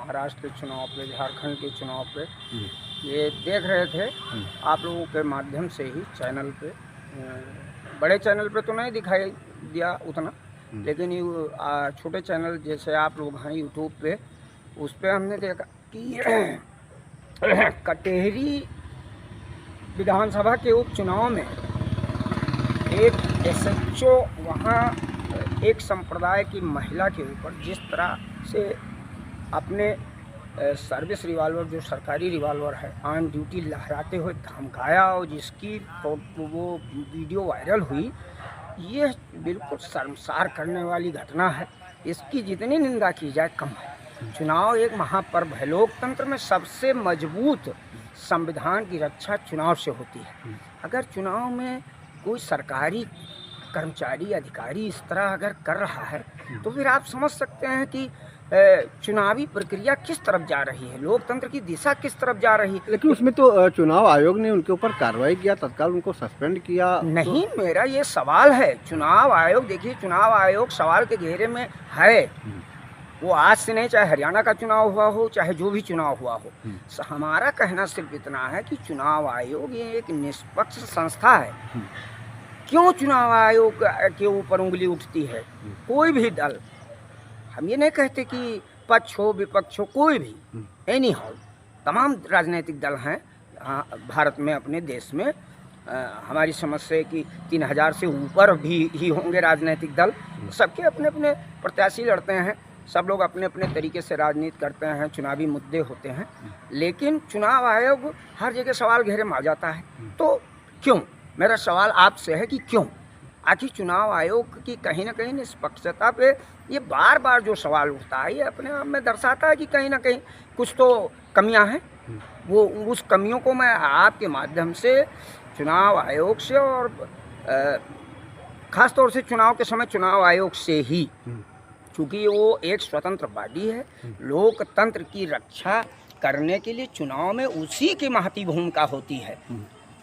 महाराष्ट्र के चुनाव पे, झारखंड के चुनाव पे ये देख रहे थे आप लोगों के माध्यम से ही चैनल पे। बड़े चैनल पे तो नहीं दिखाई दिया उतना, लेकिन ये छोटे चैनल जैसे आप लोग हैं यूट्यूब पे, उस पर हमने देखा कि कटेहरी विधानसभा के उपचुनाव में एक SHO वहाँ एक संप्रदाय की महिला के ऊपर जिस तरह से अपने सर्विस रिवॉल्वर, जो सरकारी रिवॉल्वर है, ऑन ड्यूटी लहराते हुए धमकाया और जिसकी वो वीडियो वायरल हुई, ये बिल्कुल शर्मसार करने वाली घटना है। इसकी जितनी निंदा की जाए कम है। चुनाव एक महापर्व है। लोकतंत्र में सबसे मजबूत संविधान की रक्षा चुनाव से होती है। अगर चुनाव में कोई सरकारी कर्मचारी, अधिकारी इस तरह अगर कर रहा है तो फिर आप समझ सकते हैं कि चुनावी प्रक्रिया किस तरफ जा रही है, लोकतंत्र की दिशा किस तरफ जा रही है। लेकिन उसमें तो चुनाव आयोग ने उनके ऊपर कार्रवाई किया, तत्काल उनको सस्पेंड किया। नहीं, मेरा ये सवाल है। चुनाव आयोग, देखिए चुनाव आयोग सवाल के घेरे में है। वो आज से नहीं, चाहे हरियाणा का चुनाव हुआ हो, चाहे जो भी चुनाव हुआ हो। हमारा कहना सिर्फ इतना है कि चुनाव आयोग ये एक निष्पक्ष संस्था है। क्यों चुनाव आयोग के ऊपर उंगली उठती है? कोई भी दल, हम ये नहीं कहते कि पक्ष हो विपक्ष हो, कोई भी, एनी हाउ, तमाम राजनीतिक दल हैं भारत में, अपने देश में। हमारी समझ से कि 3000 से ऊपर भी ही होंगे राजनीतिक दल। सबके अपने अपने प्रत्याशी लड़ते हैं, सब लोग अपने अपने तरीके से राजनीति करते हैं, चुनावी मुद्दे होते हैं। लेकिन चुनाव आयोग हर जगह सवाल घेरे में आ जाता है। तो क्यों? मेरा सवाल आपसे है कि क्यों? आखिर चुनाव आयोग की कहीं ना कहीं निष्पक्षता पे ये बार बार जो सवाल उठता है, ये अपने आप में दर्शाता है कि कहीं ना कहीं कुछ तो कमियां हैं। वो उस कमियों को मैं आपके माध्यम से चुनाव आयोग से और ख़ास तौर से चुनाव के समय चुनाव आयोग से ही, चूँकि वो एक स्वतंत्र बॉडी है, लोकतंत्र की रक्षा करने के लिए चुनाव में उसी की महती भूमिका होती है।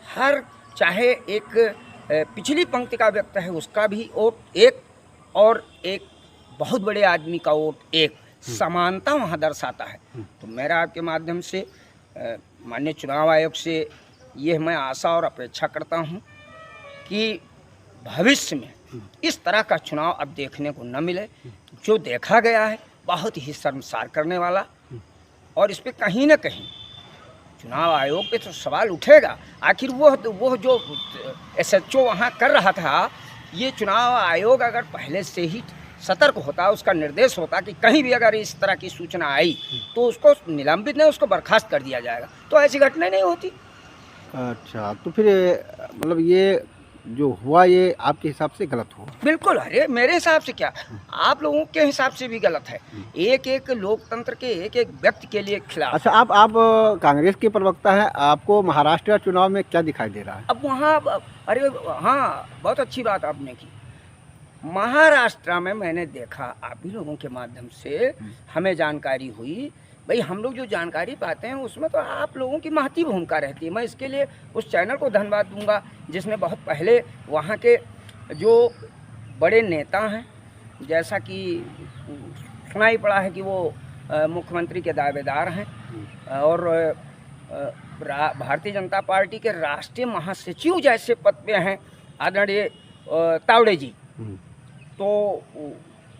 हर, चाहे एक पिछली पंक्ति का व्यक्ति है, उसका भी वोट एक और एक बहुत बड़े आदमी का वोट एक, समानता वहाँ दर्शाता है। तो मेरा आपके माध्यम से माननीय चुनाव आयोग से ये मैं आशा और अपेक्षा करता हूँ कि भविष्य में इस तरह का चुनाव अब देखने को न मिले। जो देखा गया है बहुत ही शर्मसार करने वाला, और इस पे कहीं ना कहीं चुनाव आयोग पे तो सवाल उठेगा। आखिर वो जो SHO वहाँ कर रहा था, ये चुनाव आयोग अगर पहले से ही सतर्क होता, उसका निर्देश होता कि कहीं भी अगर इस तरह की सूचना आई तो उसको निलंबित नहीं, उसको बर्खास्त कर दिया जाएगा, तो ऐसी घटना नहीं होती। अच्छा, तो फिर मतलब ये जो हुआ ये आपके हिसाब से गलत हुआ? बिल्कुल। अरे मेरे हिसाब से क्या, आप लोगों के हिसाब से भी गलत है। एक एक लोकतंत्र के एक एक व्यक्ति के लिए खिलाफ। अच्छा, आप कांग्रेस के प्रवक्ता हैं, आपको महाराष्ट्र चुनाव में क्या दिखाई दे रहा है? अब वहाँ, अरे हाँ, बहुत अच्छी बात आपने की। महाराष्ट्र में मैंने देखा, आप भी लोगों के माध्यम से हमें जानकारी हुई। भाई, हम लोग जो जानकारी पाते हैं उसमें तो आप लोगों की महती भूमिका रहती है। मैं इसके लिए उस चैनल को धन्यवाद दूंगा जिसने बहुत पहले वहाँ के जो बड़े नेता हैं, जैसा कि सुना ही पड़ा है कि वो मुख्यमंत्री के दावेदार हैं और भारतीय जनता पार्टी के राष्ट्रीय महासचिव जैसे पद पे हैं आदरणीय तावड़े जी। तो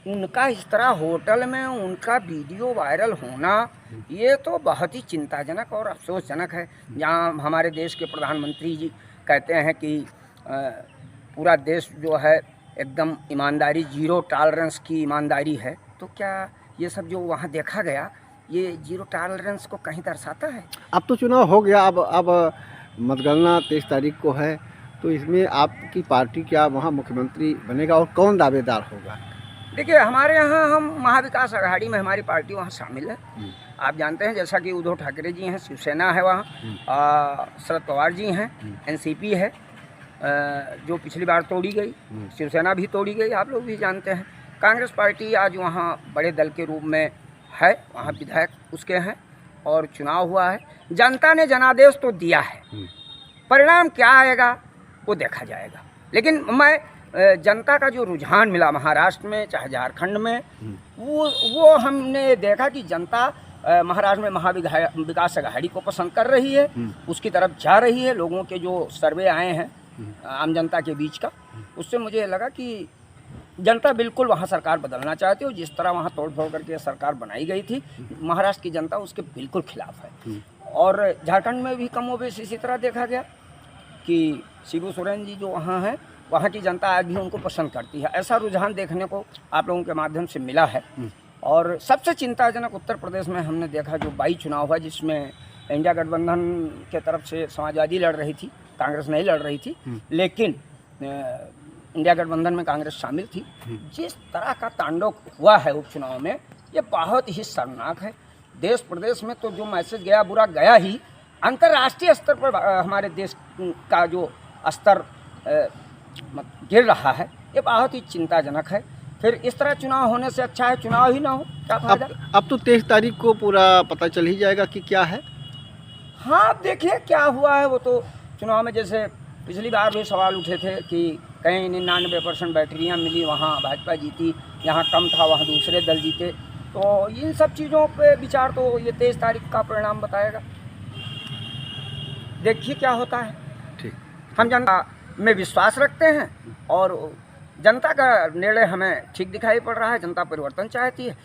उनका इस तरह होटल में उनका वीडियो वायरल होना, ये तो बहुत ही चिंताजनक और अफसोसजनक है। जहाँ हमारे देश के प्रधानमंत्री जी कहते हैं कि पूरा देश जो है एकदम ईमानदारी, जीरो टॉलरेंस की ईमानदारी है, तो क्या ये सब जो वहाँ देखा गया, ये जीरो टॉलरेंस को कहीं दर्शाता है? अब तो चुनाव हो गया, अब मतगणना 23 तारीख को है, तो इसमें आपकी पार्टी क्या वहाँ मुख्यमंत्री बनेगा और कौन दावेदार होगा? देखिए, हमारे यहाँ हम महाविकास आघाड़ी में हमारी पार्टी वहाँ शामिल है। आप जानते हैं, जैसा कि उद्धव ठाकरे जी हैं, शिवसेना है वहाँ, शरद पवार जी हैं, NCP है जो पिछली बार तोड़ी गई, शिवसेना भी तोड़ी गई, आप लोग भी जानते हैं। कांग्रेस पार्टी आज वहाँ बड़े दल के रूप में है, वहाँ विधायक उसके हैं और चुनाव हुआ है। जनता ने जनादेश तो दिया है, परिणाम क्या आएगा वो देखा जाएगा। लेकिन मैं जनता का जो रुझान मिला महाराष्ट्र में चाहे झारखंड में, वो हमने देखा कि जनता महाराष्ट्र में महाविकास अघाड़ी को पसंद कर रही है, उसकी तरफ जा रही है। लोगों के जो सर्वे आए हैं आम जनता के बीच का, उससे मुझे लगा कि जनता बिल्कुल वहाँ सरकार बदलना चाहती है। जिस तरह वहाँ तोड़ फोड़ करके सरकार बनाई गई थी, महाराष्ट्र की जनता उसके बिल्कुल खिलाफ है। और झारखंड में भी कमोबेश इसी तरह देखा गया कि शिबू सोरेन जी जो वहाँ हैं, वहाँ की जनता आज भी उनको पसंद करती है। ऐसा रुझान देखने को आप लोगों के माध्यम से मिला है। और सबसे चिंताजनक उत्तर प्रदेश में हमने देखा जो 22 चुनाव हुआ, जिसमें इंडिया गठबंधन के तरफ से समाजवादी लड़ रही थी, कांग्रेस नहीं लड़ रही थी, लेकिन इंडिया गठबंधन में कांग्रेस शामिल थी। जिस तरह का तांडव हुआ है उपचुनाव में, ये बहुत ही शर्मनाक है। देश प्रदेश में तो जो मैसेज गया बुरा गया ही, अंतर्राष्ट्रीय स्तर पर हमारे देश का जो स्तर गिर रहा है, ये बहुत ही चिंताजनक है। फिर इस तरह चुनाव होने से अच्छा है चुनाव ही ना हो, क्या फायदा। अब तो 23 तारीख को पूरा पता चल ही जाएगा कि क्या है। हाँ, अब देखिए क्या हुआ है। वो तो चुनाव में जैसे पिछली बार भी सवाल उठे थे कि कहीं 99% बैटरियाँ मिली, वहाँ भाजपा जीती, यहाँ कम था वहाँ दूसरे दल जीते। तो इन सब चीज़ों पे विचार तो ये 23 तारीख का परिणाम बताएगा। देखिए क्या होता है। ठीक, हम जनता में विश्वास रखते हैं और जनता का निर्णय हमें ठीक दिखाई पड़ रहा है। जनता परिवर्तन चाहती है।